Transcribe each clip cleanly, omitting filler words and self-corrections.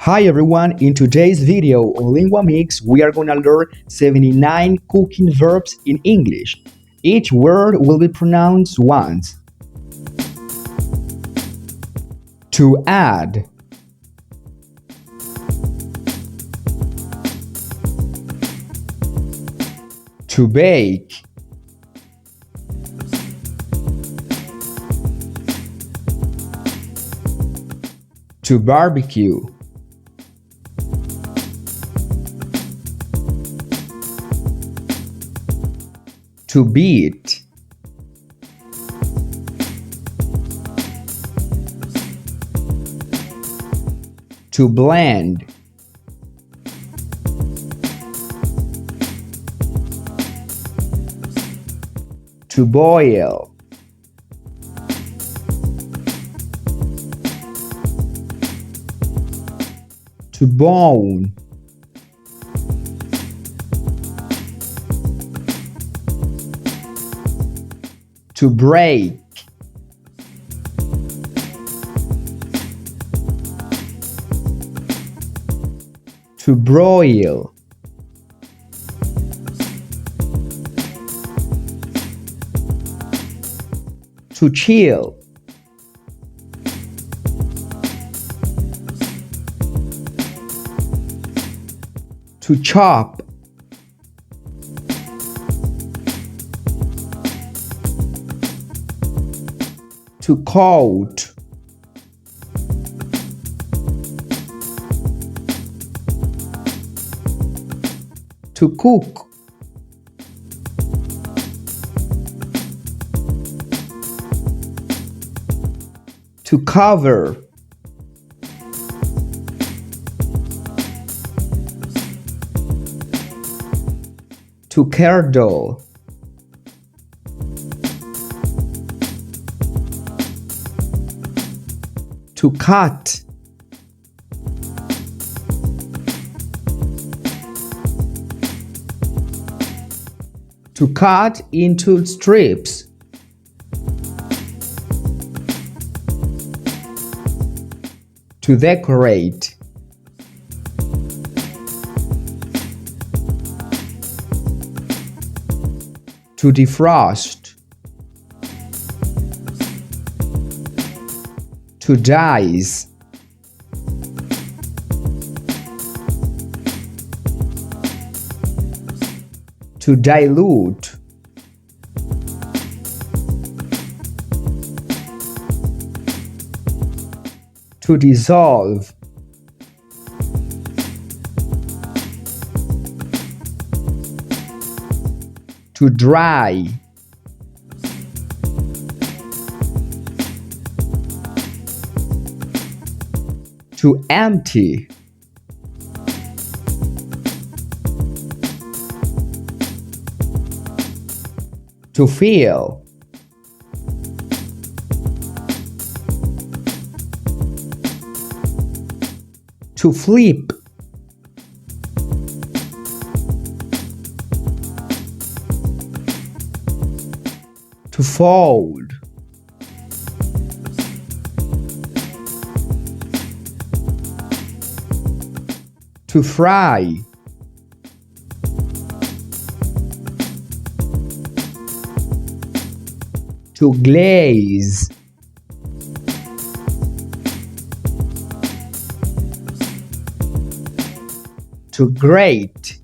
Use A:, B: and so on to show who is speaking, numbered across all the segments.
A: Hi everyone, in today's video on Lingua Mix, we are gonna learn 79 cooking verbs in English. Each word will be pronounced once. To add, to bake, to barbecue, to beat, to blend, to boil, to bone, to break, to broil, to chill, to chop, to coat, to cook, to cover, to curdle, to cut, to cut into strips, to decorate, to defrost, to dice, to dilute, to dissolve, to dry, to empty, to fill, to flip, to fold, to fry, to glaze, to grate,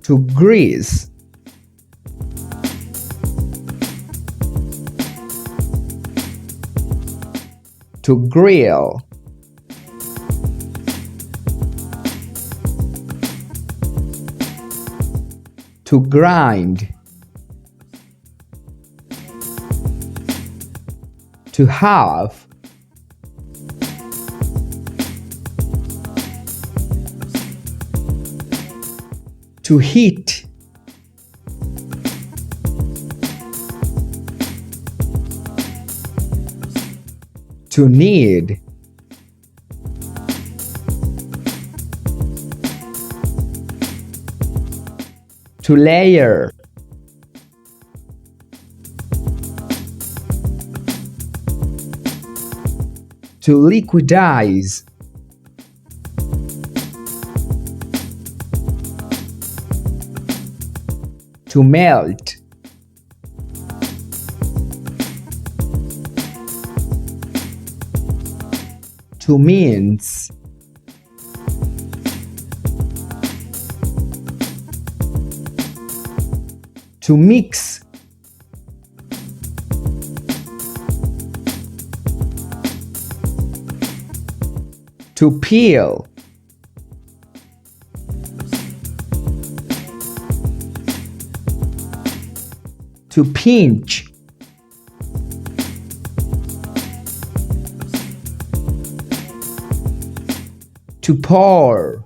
A: to grease, to grill, to grind, to halve, to heat, to knead, to layer, To liquidize. To melt. To mince. To mix. To peel. To pinch. To pour.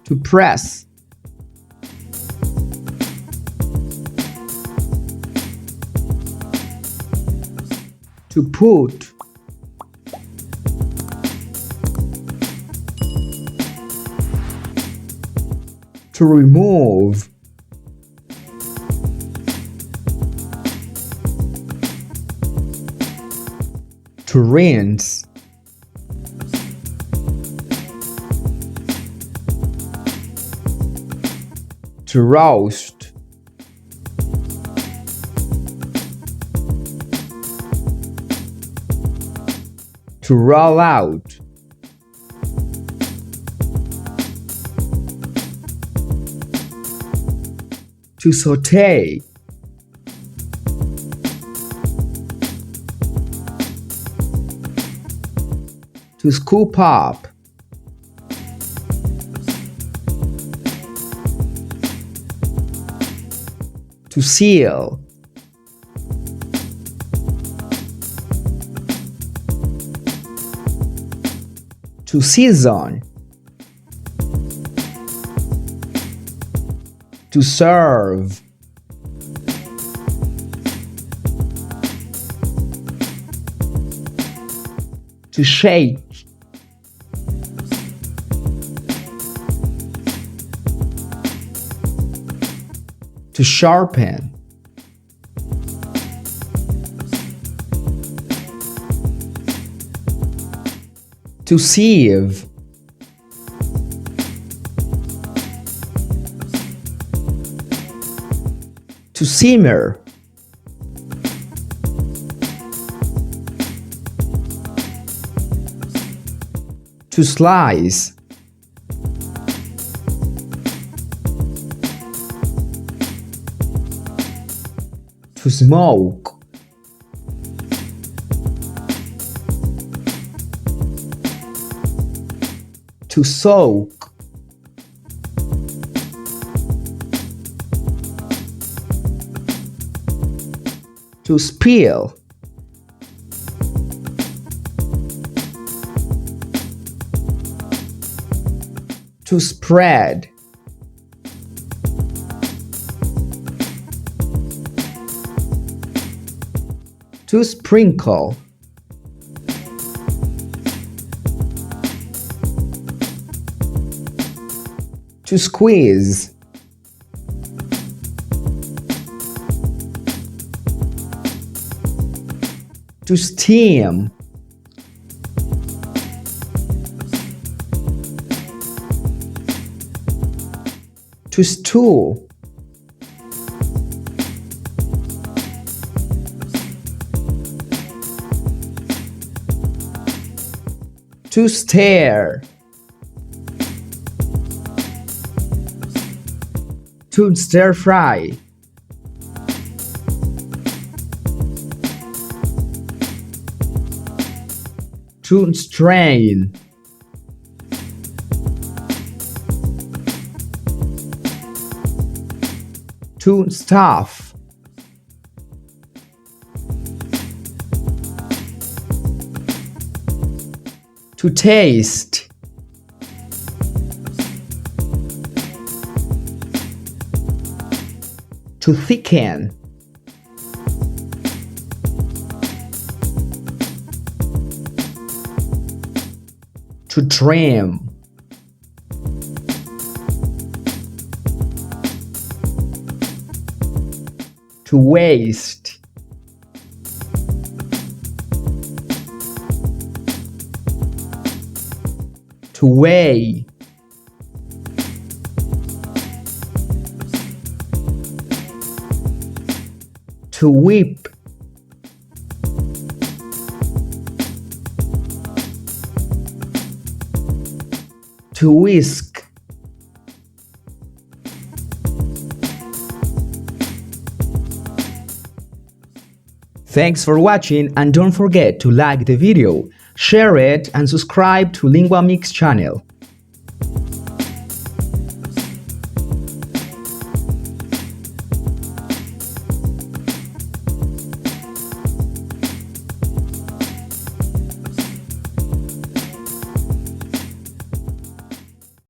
A: To press. To put. To remove. To rinse. To roast. To roll out. To saute. To scoop up. To seal. To season. To serve. To shake. To sharpen. To sieve. To simmer. To slice. To smoke. To soak. To spill. To spread. To sprinkle. To squeeze. To steam. To stew. To stare. To stir fry. To strain. To stuff. To taste. To thicken. To trim. To waste. To weigh. To whip. To whisk. Thanks for watching, and don't forget to like the video, share it, and subscribe to Lingua Mix channel.